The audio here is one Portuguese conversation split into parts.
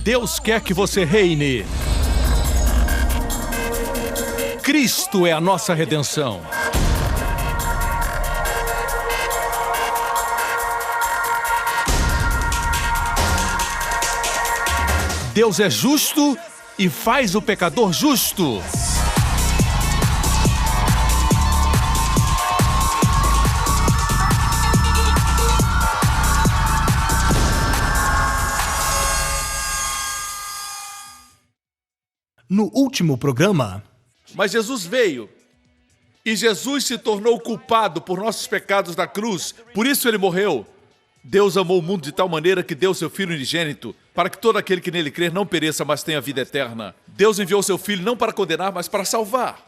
Deus quer que você reine. Cristo é a nossa redenção. Deus é justo e faz o pecador justo. No último programa... Mas Jesus veio. E Jesus se tornou culpado por nossos pecados na cruz. Por isso ele morreu. Deus amou o mundo de tal maneira que deu seu Filho unigênito, para que todo aquele que nele crer não pereça, mas tenha vida eterna. Deus enviou seu Filho não para condenar, mas para salvar.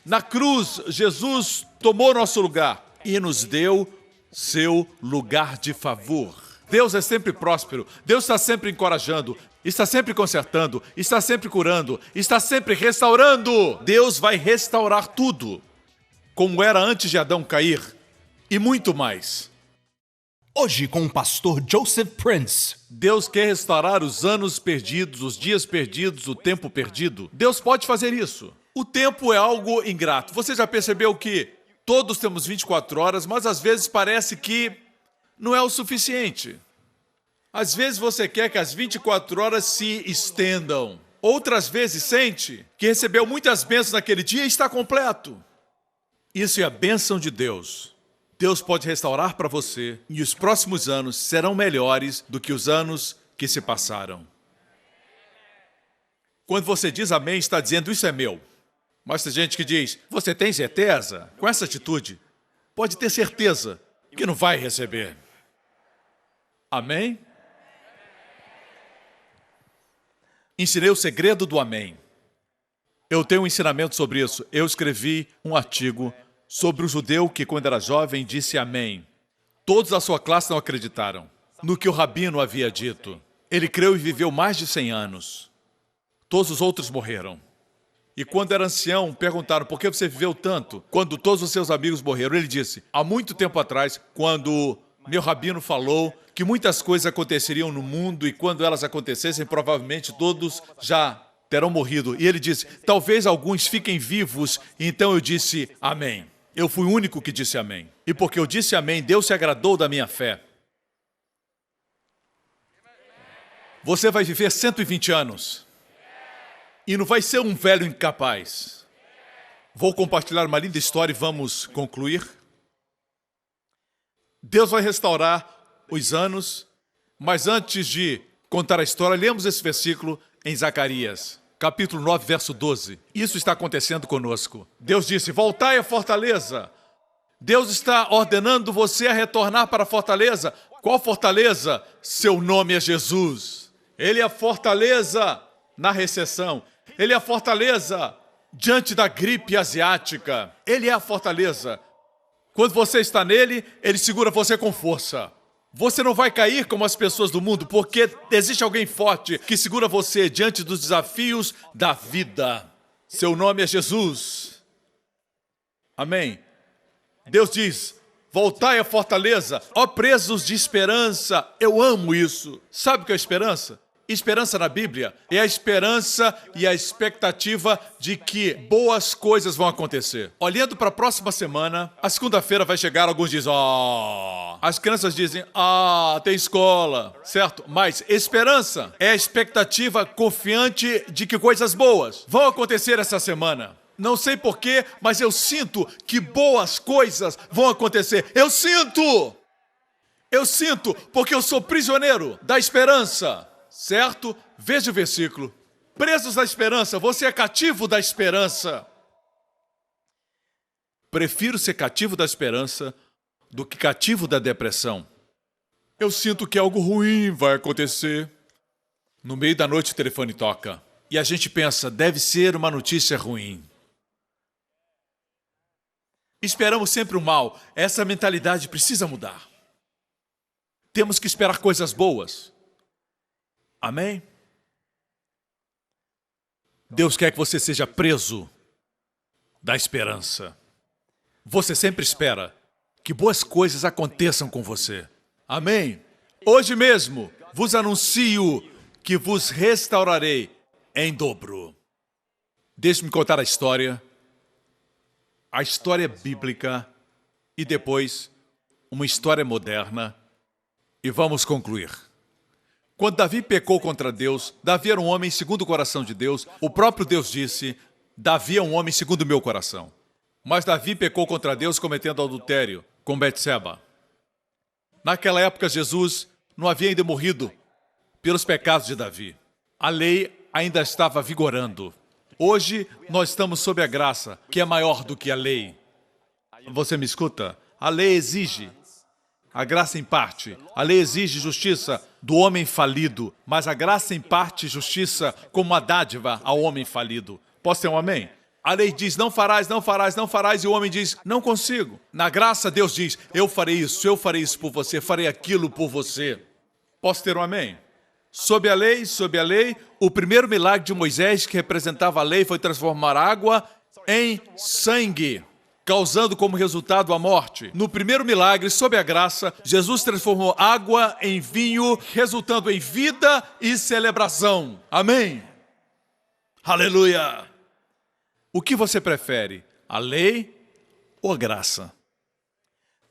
Na cruz, Jesus tomou nosso lugar e nos deu seu lugar de favor. Deus é sempre próspero. Deus está sempre encorajando. Está sempre consertando, está sempre curando, está sempre restaurando. Deus vai restaurar tudo, como era antes de Adão cair, e muito mais. Hoje com o pastor Joseph Prince. Deus quer restaurar os anos perdidos, os dias perdidos, o tempo perdido. Deus pode fazer isso. O tempo é algo ingrato. Você já percebeu que todos temos 24 horas, mas às vezes parece que não é o suficiente. Às vezes você quer que as 24 horas se estendam. Outras vezes sente que recebeu muitas bênçãos naquele dia e está completo. Isso é a bênção de Deus. Deus pode restaurar para você e os próximos anos serão melhores do que os anos que se passaram. Quando você diz amém, está dizendo isso é meu. Mas tem gente que diz, você tem certeza? Com essa atitude, pode ter certeza que não vai receber. Amém? Ensinei o segredo do amém. Eu tenho um ensinamento sobre isso. Eu escrevi um artigo sobre o judeu que, quando era jovem, disse amém. Todos da sua classe não acreditaram no que o rabino havia dito. Ele creu e viveu mais de 100 anos. Todos os outros morreram. E quando era ancião, perguntaram, por que você viveu tanto? Quando todos os seus amigos morreram, ele disse, há muito tempo atrás, quando meu rabino falou que muitas coisas aconteceriam no mundo e quando elas acontecessem, provavelmente todos já terão morrido. E ele disse, talvez alguns fiquem vivos. E então eu disse, amém. Eu fui o único que disse amém. E porque eu disse amém, Deus se agradou da minha fé. Você vai viver 120 anos. E não vai ser um velho incapaz. Vou compartilhar uma linda história e vamos concluir. Deus vai restaurar os anos, mas antes de contar a história, lemos esse versículo em Zacarias, capítulo 9, verso 12. Isso está acontecendo conosco. Deus disse, voltai à fortaleza. Deus está ordenando você a retornar para a fortaleza. Qual fortaleza? Seu nome é Jesus. Ele é a fortaleza na recessão. Ele é a fortaleza diante da gripe asiática. Ele é a fortaleza. Quando você está nele, ele segura você com força. Você não vai cair como as pessoas do mundo, porque existe alguém forte que segura você diante dos desafios da vida. Seu nome é Jesus. Amém. Deus diz, voltai à fortaleza, ó presos de esperança. Eu amo isso. Sabe o que é esperança? Esperança na Bíblia é a esperança e a expectativa de que boas coisas vão acontecer. Olhando para a próxima semana, a segunda-feira vai chegar, alguns dizem, as crianças dizem, tem escola, certo? Mas esperança é a expectativa confiante de que coisas boas vão acontecer essa semana. Não sei porquê, mas eu sinto que boas coisas vão acontecer. Eu sinto! Eu sinto, porque eu sou prisioneiro da esperança. Certo? Veja o versículo. Presos da esperança, você é cativo da esperança. Prefiro ser cativo da esperança do que cativo da depressão. Eu sinto que algo ruim vai acontecer. No meio da noite o telefone toca. E a gente pensa, deve ser uma notícia ruim. Esperamos sempre o mal. Essa mentalidade precisa mudar. Temos que esperar coisas boas. Amém? Deus quer que você seja preso da esperança. Você sempre espera que boas coisas aconteçam com você. Amém? Hoje mesmo vos anuncio que vos restaurarei em dobro. Deixe-me contar a história bíblica e depois uma história moderna e vamos concluir. Quando Davi pecou contra Deus, Davi era um homem segundo o coração de Deus. O próprio Deus disse, Davi é um homem segundo o meu coração. Mas Davi pecou contra Deus cometendo adultério com Betseba. Naquela época, Jesus não havia ainda morrido pelos pecados de Davi. A lei ainda estava vigorando. Hoje, nós estamos sob a graça, que é maior do que a lei. Você me escuta? A lei exige. A graça em parte. A lei exige justiça do homem falido, mas a graça em parte justiça como uma dádiva ao homem falido. Posso ter um amém? A lei diz, não farás, não farás, não farás, e o homem diz, não consigo. Na graça, Deus diz, eu farei isso por você, farei aquilo por você. Posso ter um amém? Sob a lei, o primeiro milagre de Moisés, que representava a lei, foi transformar água em sangue, causando como resultado a morte. No primeiro milagre, sob a graça, Jesus transformou água em vinho, resultando em vida e celebração. Amém? Aleluia! O que você prefere, a lei ou a graça?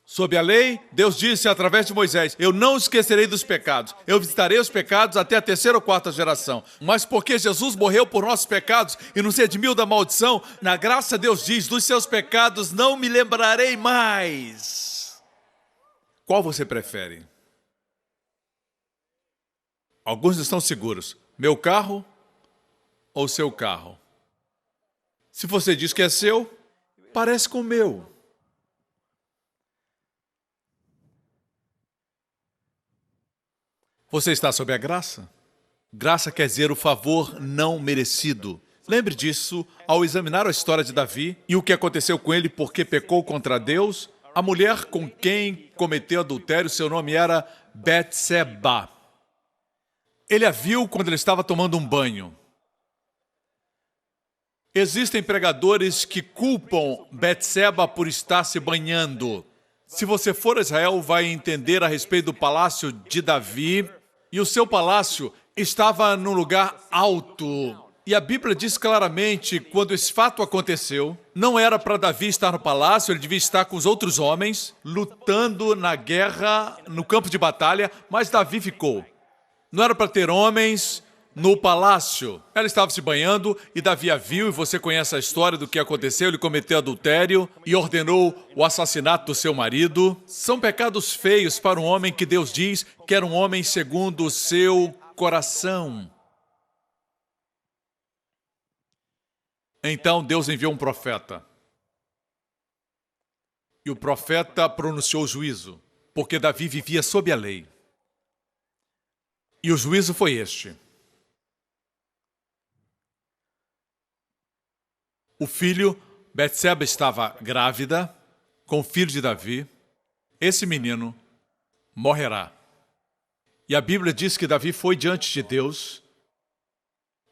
Sob a lei, Deus disse através de Moisés, eu não esquecerei dos pecados, eu visitarei os pecados até a 3ª ou 4ª geração. Mas porque Jesus morreu por nossos pecados e nos redimiu da maldição, na graça Deus diz, dos seus pecados não me lembrarei mais. Qual você prefere? Alguns estão seguros, meu carro ou seu carro? Se você diz que é seu, parece com o meu. Você está sob a graça? Graça quer dizer o favor não merecido. Lembre disso ao examinar a história de Davi e o que aconteceu com ele porque pecou contra Deus. A mulher com quem cometeu adultério, seu nome era Betseba. Ele a viu quando ele estava tomando um banho. Existem pregadores que culpam Betseba por estar se banhando. Se você for a Israel, vai entender a respeito do palácio de Davi. E o seu palácio estava num lugar alto. E a Bíblia diz claramente, quando esse fato aconteceu, não era para Davi estar no palácio, ele devia estar com os outros homens, lutando na guerra, no campo de batalha, mas Davi ficou. Não era para ter homens no palácio. Ela estava se banhando e Davi a viu, e você conhece a história do que aconteceu. Ele cometeu adultério e ordenou o assassinato do seu marido. São pecados feios para um homem que Deus diz que era um homem segundo o seu coração. Então Deus enviou um profeta. E o profeta pronunciou o juízo, porque Davi vivia sob a lei. E o juízo foi este. O filho, Betseba estava grávida, com o filho de Davi. Esse menino morrerá. E a Bíblia diz que Davi foi diante de Deus,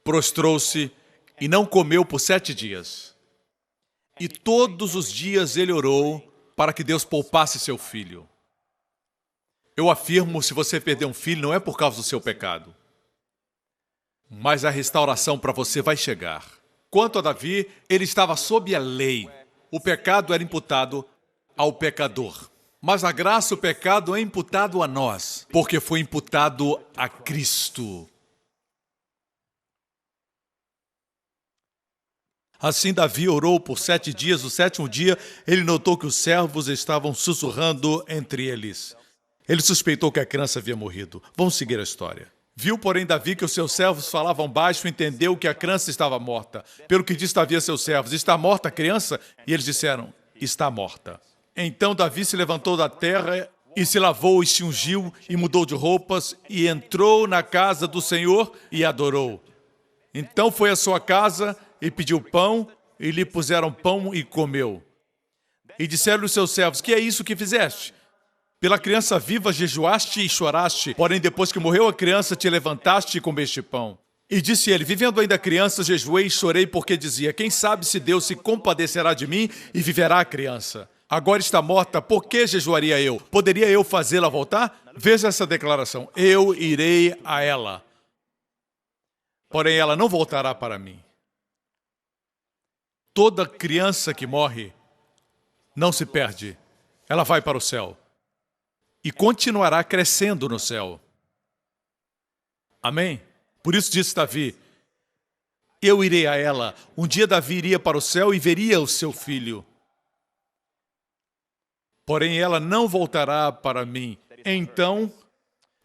prostrou-se e não comeu por 7 dias. E todos os dias ele orou para que Deus poupasse seu filho. Eu afirmo, se você perder um filho, não é por causa do seu pecado. Mas a restauração para você vai chegar. Quanto a Davi, ele estava sob a lei. O pecado era imputado ao pecador. Mas a graça, o pecado é imputado a nós, porque foi imputado a Cristo. Assim Davi orou por 7 dias. No 7º dia, ele notou que os servos estavam sussurrando entre eles. Ele suspeitou que a criança havia morrido. Vamos seguir a história. Viu, porém, Davi que os seus servos falavam baixo e entendeu que a criança estava morta. Pelo que disse Davi a seus servos, está morta a criança? E eles disseram, está morta. Então Davi se levantou da terra e se lavou e se ungiu e mudou de roupas e entrou na casa do Senhor e adorou. Então foi à sua casa e pediu pão e lhe puseram pão e comeu. E disseram os seus servos, que é isso que fizeste? Pela criança viva jejuaste e choraste, porém depois que morreu a criança te levantaste e comeste pão. E disse ele, vivendo ainda a criança, jejuei e chorei porque dizia, quem sabe se Deus se compadecerá de mim e viverá a criança. Agora está morta, por que jejuaria eu? Poderia eu fazê-la voltar? Veja essa declaração, eu irei a ela. porém ela não voltará para mim. Toda criança que morre não se perde. Ela vai para o céu e continuará crescendo no céu. Amém? Por isso disse Davi, eu irei a ela. Um dia Davi iria para o céu e veria o seu filho. Porém ela não voltará para mim. Então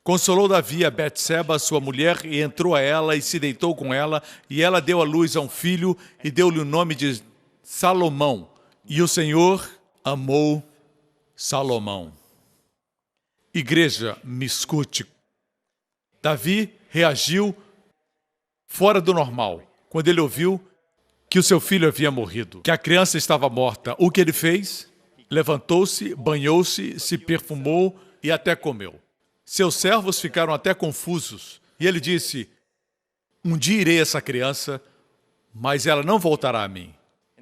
consolou Davi a Betseba, sua mulher, e entrou a ela e se deitou com ela, e ela deu à luz a um filho e deu-lhe o nome de Salomão. E o Senhor amou Salomão. Igreja, me escute. Davi reagiu fora do normal quando ele ouviu que o seu filho havia morrido, que a criança estava morta. O que ele fez? Levantou-se, banhou-se, se perfumou e até comeu. Seus servos ficaram até confusos. E ele disse, um dia irei a essa criança, mas ela não voltará a mim.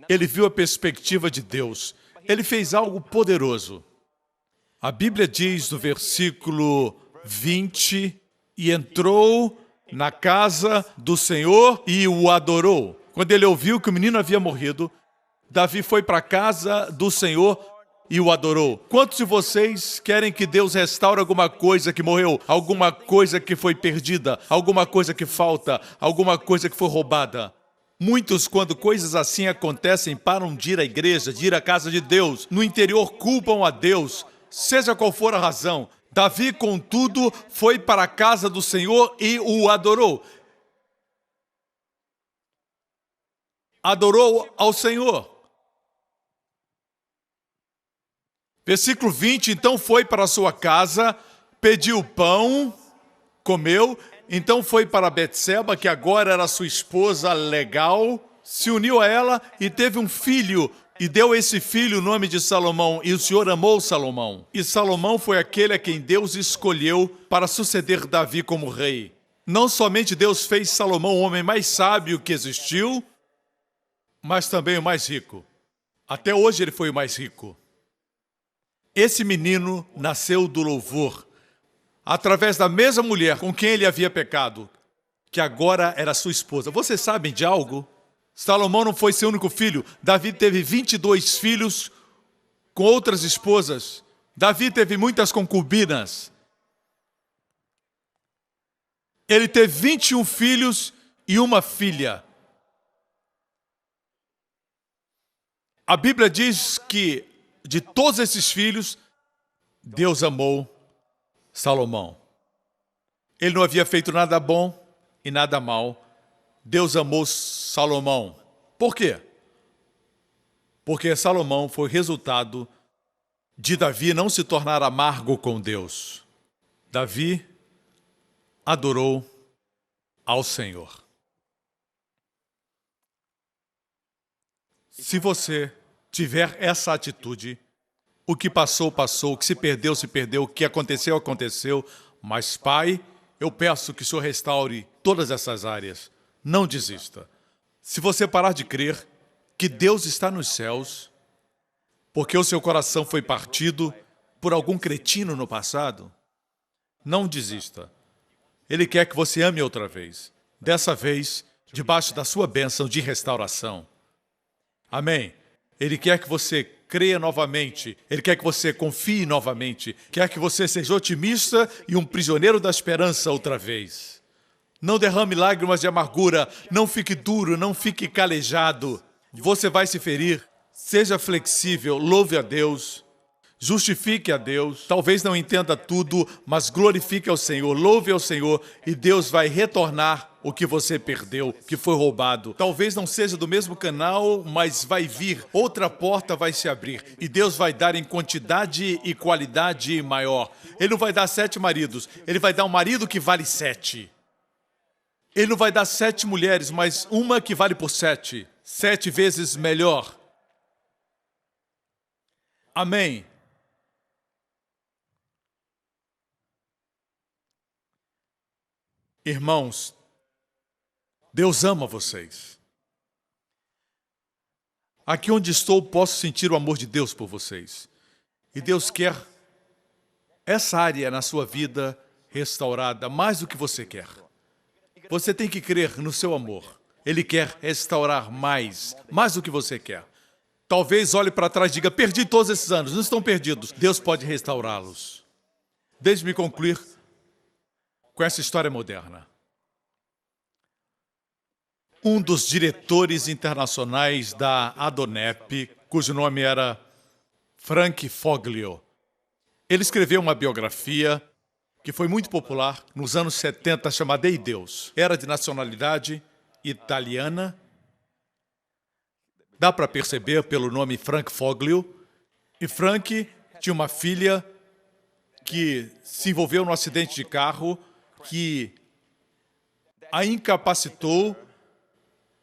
Ele viu a perspectiva de Deus. Ele fez algo poderoso. A Bíblia diz no versículo 20, e entrou na casa do Senhor e o adorou. Quando ele ouviu que o menino havia morrido, Davi foi para a casa do Senhor e o adorou. Quantos de vocês querem que Deus restaure alguma coisa que morreu, alguma coisa que foi perdida, alguma coisa que falta, alguma coisa que foi roubada? Muitos, quando coisas assim acontecem, param de ir à igreja, de ir à casa de Deus. No interior, culpam a Deus, seja qual for a razão. Davi, contudo, foi para a casa do Senhor e o adorou. Adorou ao Senhor. Versículo 20, então foi para a sua casa, pediu pão, comeu, então foi para Betseba, que agora era sua esposa legal, se uniu a ela e teve um filho, e deu a esse filho o nome de Salomão, e o Senhor amou Salomão. E Salomão foi aquele a quem Deus escolheu para suceder Davi como rei. Não somente Deus fez Salomão o homem mais sábio que existiu, mas também o mais rico. Até hoje ele foi o mais rico. Esse menino nasceu do louvor, através da mesma mulher com quem ele havia pecado, que agora era sua esposa. Vocês sabem de algo? Salomão não foi seu único filho. Davi teve 22 filhos com outras esposas. Davi teve muitas concubinas. Ele teve 21 filhos e uma filha. A Bíblia diz que de todos esses filhos, Deus amou Salomão. Ele não havia feito nada bom e nada mal. Deus amou Salomão. Por quê? Porque Salomão foi resultado de Davi não se tornar amargo com Deus. Davi adorou ao Senhor. Se você tiver essa atitude, o que passou, passou, o que se perdeu, o que aconteceu, aconteceu, mas, Pai, eu peço que o Senhor restaure todas essas áreas. Não desista. Se você parar de crer que Deus está nos céus, porque o seu coração foi partido por algum cretino no passado, não desista. Ele quer que você ame outra vez. Dessa vez, debaixo da sua bênção de restauração. Amém. Ele quer que você creia novamente. Ele quer que você confie novamente. Quer que você seja otimista e um prisioneiro da esperança outra vez. Não derrame lágrimas de amargura. Não fique duro, não fique calejado. Você vai se ferir. Seja flexível, louve a Deus. Justifique a Deus. Talvez não entenda tudo, mas glorifique ao Senhor, louve ao Senhor e Deus vai retornar o que você perdeu, que foi roubado. Talvez não seja do mesmo canal, mas vai vir. Outra porta vai se abrir e Deus vai dar em quantidade e qualidade maior. Ele não vai dar 7 maridos, Ele vai dar um marido que vale 7. Ele não vai dar 7 mulheres, mas uma que vale por 7. 7 vezes melhor. Amém. Irmãos, Deus ama vocês. Aqui onde estou, posso sentir o amor de Deus por vocês. E Deus quer essa área na sua vida restaurada mais do que você quer. Você tem que crer no seu amor. Ele quer restaurar mais do que você quer. Talvez olhe para trás e diga, perdi todos esses anos. Não estão perdidos. Deus pode restaurá-los. Deixe-me concluir com essa história moderna. Um dos diretores internacionais da Adonep, cujo nome era Frank Foglio, ele escreveu uma biografia que foi muito popular nos anos 70, chamada Ei Deus. Era de nacionalidade italiana. Dá para perceber pelo nome Frank Foglio. E Frank tinha uma filha que se envolveu num acidente de carro que a incapacitou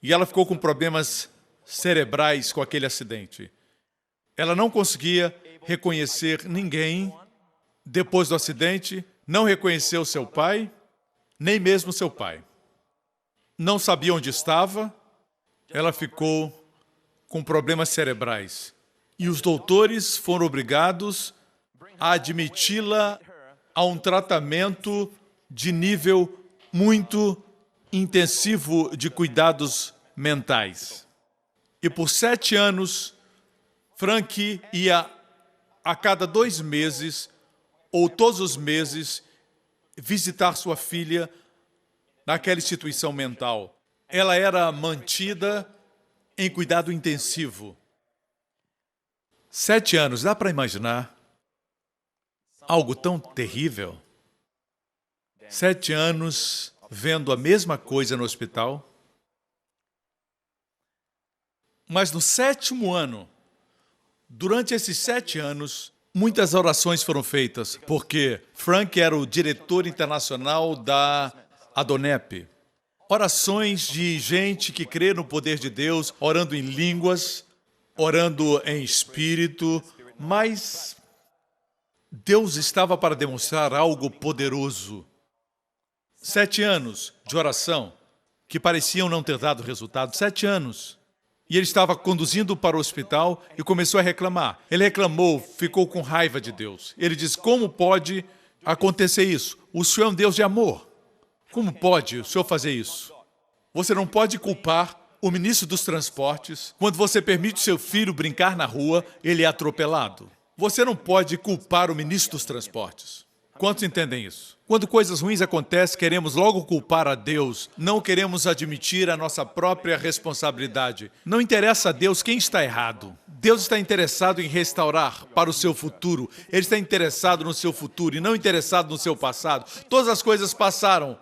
e ela ficou com problemas cerebrais com aquele acidente. Ela não conseguia reconhecer ninguém depois do acidente, não reconheceu seu pai, nem mesmo seu pai. Não sabia onde estava, ela ficou com problemas cerebrais. E os doutores foram obrigados a admiti-la a um tratamento de nível muito intensivo de cuidados mentais. E por 7 anos, Frank ia a cada 2 meses, ou todos os meses, visitar sua filha naquela instituição mental. Ela era mantida em cuidado intensivo. 7 anos, dá para imaginar algo tão terrível? 7 anos vendo a mesma coisa no hospital. Mas no 7º ano, durante esses 7 anos, muitas orações foram feitas, porque Frank era o diretor internacional da Adonep. Orações de gente que crê no poder de Deus, orando em línguas, orando em espírito, mas Deus estava para demonstrar algo poderoso. 7 anos de oração, que pareciam não ter dado resultado. 7 anos. E ele estava conduzindo para o hospital e começou a reclamar. Ele reclamou, ficou com raiva de Deus. Ele disse, como pode acontecer isso? O Senhor é um Deus de amor. Como pode o Senhor fazer isso? Você não pode culpar o ministro dos transportes quando você permite seu filho brincar na rua, ele é atropelado. Você não pode culpar o ministro dos transportes. Quantos entendem isso? Quando coisas ruins acontecem, queremos logo culpar a Deus. Não queremos admitir a nossa própria responsabilidade. Não interessa a Deus quem está errado. Deus está interessado em restaurar para o seu futuro. Ele está interessado no seu futuro e não interessado no seu passado. Todas as coisas passaram.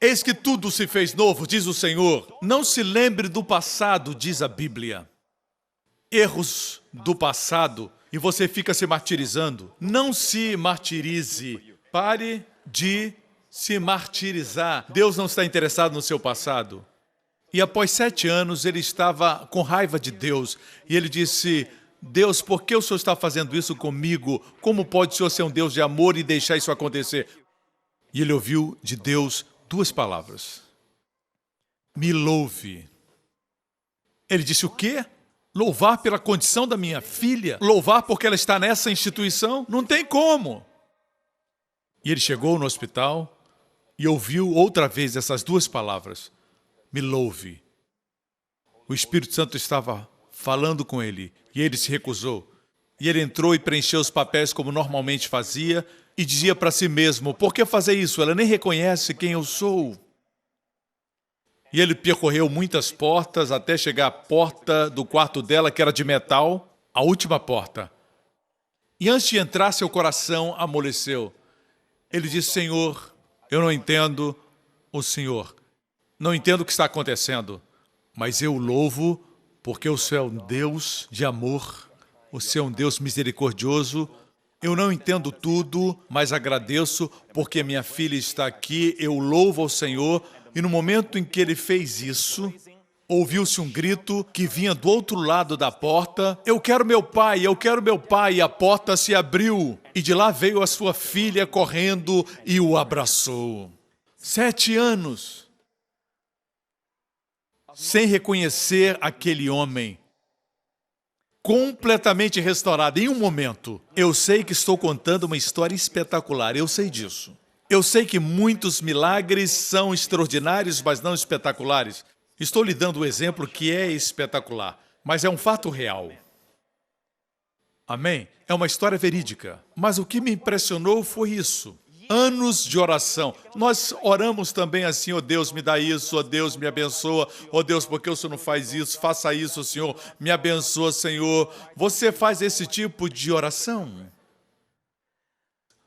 Eis que tudo se fez novo, diz o Senhor. Não se lembre do passado, diz a Bíblia. Erros do passado e você fica se martirizando. Não se martirize. Pare de se martirizar. Deus não está interessado no seu passado. E após 7 anos, ele estava com raiva de Deus. E ele disse, Deus, por que o Senhor está fazendo isso comigo? Como pode o Senhor ser um Deus de amor e deixar isso acontecer? E ele ouviu de Deus 2 palavras. Me louve. Ele disse, o quê? Louvar pela condição da minha filha? Louvar porque ela está nessa instituição? Não tem como. E ele chegou no hospital e ouviu outra vez essas 2 palavras. Me louve. O Espírito Santo estava falando com ele e ele se recusou. E ele entrou e preencheu os papéis como normalmente fazia e dizia para si mesmo, por que fazer isso? Ela nem reconhece quem eu sou. E ele percorreu muitas portas até chegar à porta do quarto dela, que era de metal, a última porta. E antes de entrar, seu coração amoleceu. Ele disse, Senhor, eu não entendo o Senhor. Não entendo o que está acontecendo, mas eu o louvo porque o Senhor é um Deus de amor, o Senhor é um Deus misericordioso. Eu não entendo tudo, mas agradeço porque minha filha está aqui, eu louvo ao Senhor. E no momento em que ele fez isso, ouviu-se um grito que vinha do outro lado da porta. Eu quero meu pai, eu quero meu pai. E a porta se abriu. E de lá veio a sua filha correndo e o abraçou. 7 anos. Sem reconhecer aquele homem. Completamente restaurado em um momento. Eu sei que estou contando uma história espetacular, eu sei disso. Eu sei que muitos milagres são extraordinários, mas não espetaculares. Estou lhe dando um exemplo que é espetacular, mas é um fato real. Amém? É uma história verídica. Mas o que me impressionou foi isso. Anos de oração. Nós oramos também assim, ó Deus, me dá isso, ó Deus, me abençoa, ó Deus, porque o Senhor não faz isso, faça isso, Senhor, me abençoa, Senhor. Você faz esse tipo de oração?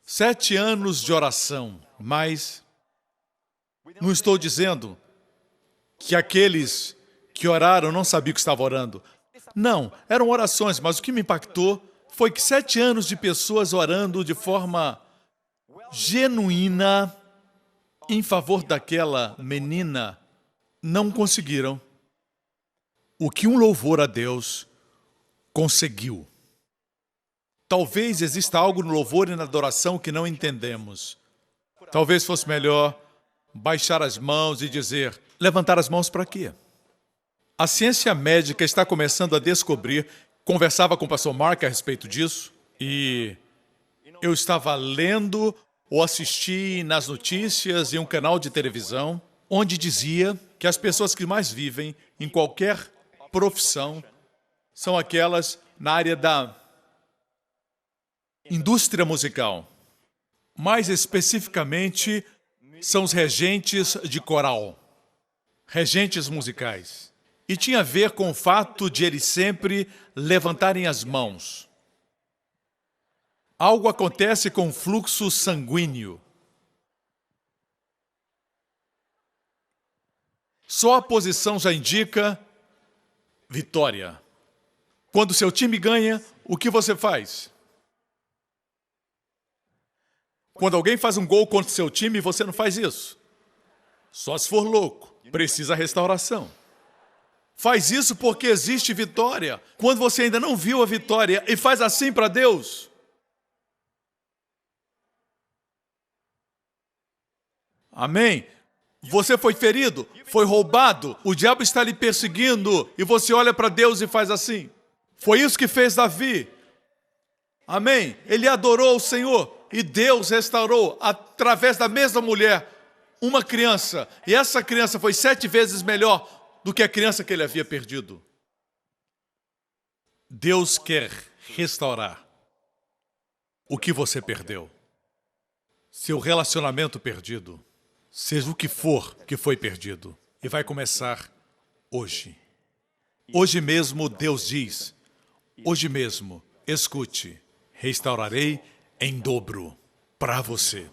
7 anos de oração, mas não estou dizendo que aqueles que oraram não sabiam que estavam orando. Não, eram orações, mas o que me impactou foi que 7 anos de pessoas orando de forma genuína em favor daquela menina não conseguiram o que um louvor a Deus conseguiu. Talvez exista algo no louvor e na adoração que não entendemos. Talvez fosse melhor baixar as mãos e dizer, levantar as mãos para quê? A ciência médica está começando a descobrir, conversava com o pastor Mark a respeito disso, e eu estava lendo ou assisti nas notícias em um canal de televisão, onde dizia que as pessoas que mais vivem em qualquer profissão são aquelas na área da indústria musical. Mais especificamente, são os regentes de coral, regentes musicais. E tinha a ver com o fato de eles sempre levantarem as mãos. Algo acontece com o fluxo sanguíneo. Só a posição já indica vitória. Quando seu time ganha, o que você faz? Quando alguém faz um gol contra o seu time, você não faz isso. Só se for louco. Precisa restauração. Faz isso porque existe vitória. Quando você ainda não viu a vitória e faz assim para Deus. Amém? Você foi ferido, foi roubado, o diabo está lhe perseguindo e você olha para Deus e faz assim. Foi isso que fez Davi. Amém? Ele adorou o Senhor e Deus restaurou, através da mesma mulher, uma criança. E essa criança foi 7 vezes melhor do que a criança que ele havia perdido. Deus quer restaurar o que você perdeu. Seu relacionamento perdido. Seja o que for que foi perdido. E vai começar hoje. Hoje mesmo Deus diz, hoje mesmo, escute, restaurarei em dobro para você.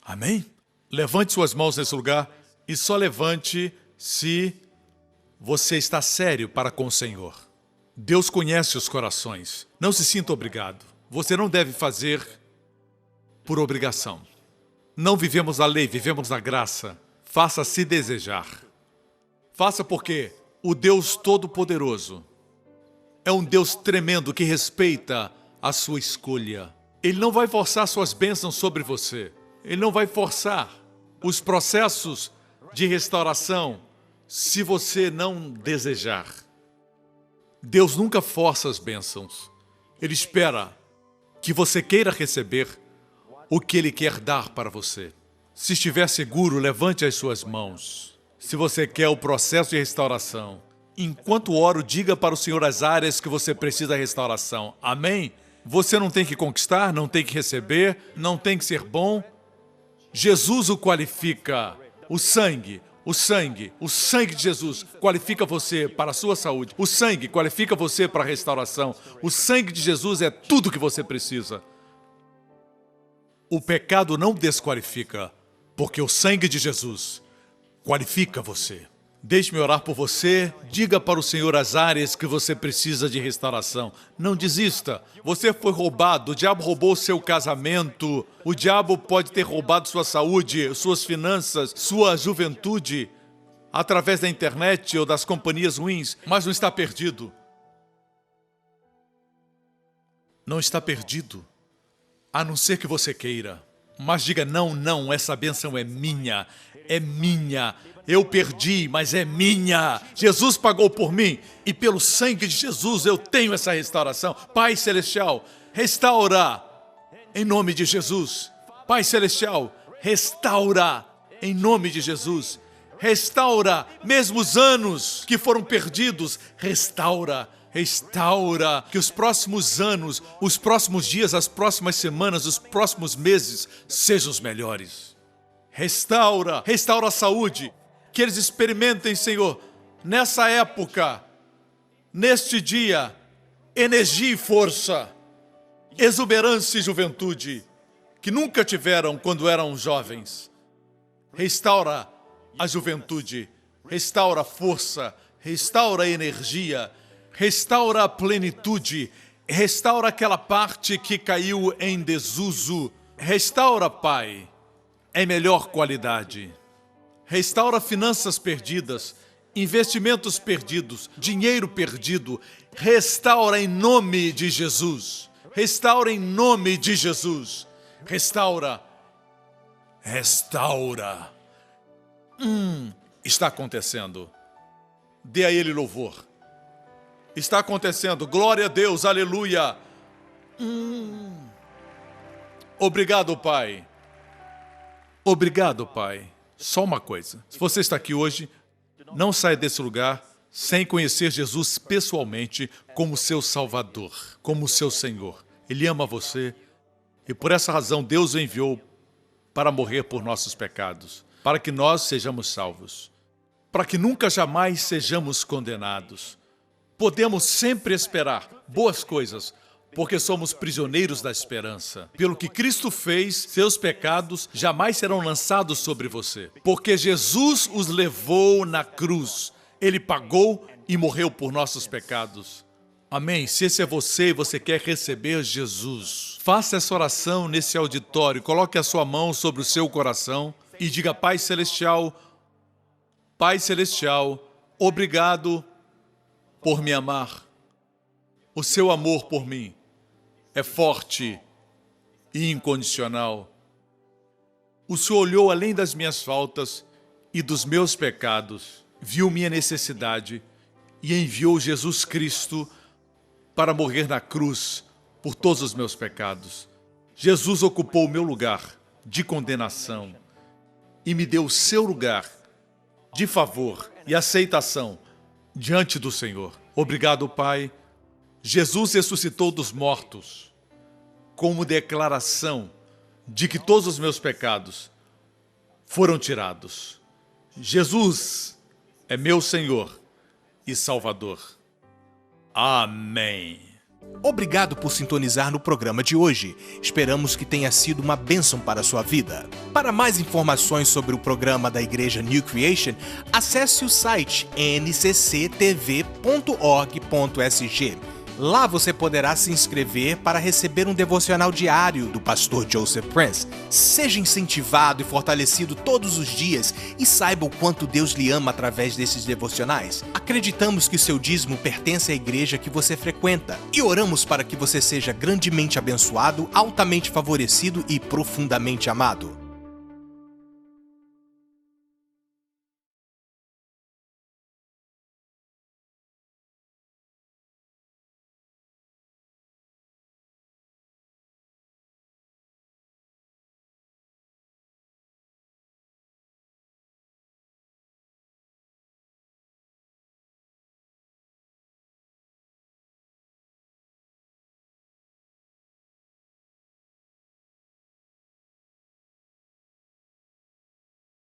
Amém? Levante suas mãos nesse lugar e só levante se você está sério para com o Senhor. Deus conhece os corações. Não se sinta obrigado. Você não deve fazer por obrigação. Não vivemos a lei, vivemos na graça. Faça-se desejar. Faça porque o Deus Todo-Poderoso é um Deus tremendo que respeita a sua escolha. Ele não vai forçar suas bênçãos sobre você. Ele não vai forçar os processos de restauração se você não desejar. Deus nunca força as bênçãos. Ele espera que você queira receber o que Ele quer dar para você. Se estiver seguro, levante as suas mãos. Se você quer o processo de restauração, enquanto oro, diga para o Senhor as áreas que você precisa de restauração. Amém? Você não tem que conquistar, não tem que receber, não tem que ser bom. Jesus o qualifica. O sangue de Jesus qualifica você para a sua saúde. O sangue qualifica você para a restauração. O sangue de Jesus é tudo que você precisa. O pecado não desqualifica, porque o sangue de Jesus qualifica você. Deixe-me orar por você. Diga para o Senhor as áreas que você precisa de restauração. Não desista. Você foi roubado. O diabo roubou seu casamento. O diabo pode ter roubado sua saúde, suas finanças, sua juventude, através da internet ou das companhias ruins, mas não está perdido. Não está perdido. A não ser que você queira. Mas diga, não, essa bênção é minha. É minha. Eu perdi, mas é minha. Jesus pagou por mim. E pelo sangue de Jesus eu tenho essa restauração. Pai Celestial, restaura. Em nome de Jesus. Pai Celestial, restaura em nome de Jesus. Restaura mesmo os anos que foram perdidos. Restaura. Restaura que os próximos anos, os próximos dias, as próximas semanas, os próximos meses sejam os melhores. Restaura a saúde. Que eles experimentem, Senhor, nessa época, neste dia, energia e força, exuberância e juventude, que nunca tiveram quando eram jovens. Restaura a juventude, restaura a força, restaura a energia, restaura a plenitude, restaura aquela parte que caiu em desuso. Restaura, Pai, em melhor qualidade. Restaura finanças perdidas, investimentos perdidos, dinheiro perdido. Restaura em nome de Jesus. Restaura em nome de Jesus. Restaura. Restaura. Está acontecendo. Dê a Ele louvor. Está acontecendo. Glória a Deus. Aleluia. Obrigado, Pai. Obrigado, Pai. Só uma coisa. Se você está aqui hoje, não saia desse lugar sem conhecer Jesus pessoalmente como seu Salvador, como seu Senhor. Ele ama você e por essa razão Deus o enviou para morrer por nossos pecados, para que nós sejamos salvos, para que nunca jamais sejamos condenados. Podemos sempre esperar boas coisas, porque somos prisioneiros da esperança. Pelo que Cristo fez, seus pecados jamais serão lançados sobre você, porque Jesus os levou na cruz. Ele pagou e morreu por nossos pecados. Amém? Se esse é você e você quer receber Jesus, faça essa oração nesse auditório, coloque a sua mão sobre o seu coração e diga: Pai Celestial, obrigado por me amar. O seu amor por mim é forte e incondicional. O Senhor olhou além das minhas faltas e dos meus pecados, viu minha necessidade e enviou Jesus Cristo para morrer na cruz por todos os meus pecados. Jesus ocupou o meu lugar de condenação e me deu o seu lugar de favor e aceitação diante do Senhor. Obrigado, Pai. Jesus ressuscitou dos mortos como declaração de que todos os meus pecados foram tirados. Jesus é meu Senhor e Salvador. Amém. Obrigado por sintonizar no programa de hoje. Esperamos que tenha sido uma bênção para a sua vida. Para mais informações sobre o programa da Igreja New Creation, acesse o site ncctv.org.sg. Lá você poderá se inscrever para receber um devocional diário do pastor Joseph Prince. Seja incentivado e fortalecido todos os dias e saiba o quanto Deus lhe ama através desses devocionais. Acreditamos que seu dízimo pertence à igreja que você frequenta e oramos para que você seja grandemente abençoado, altamente favorecido e profundamente amado.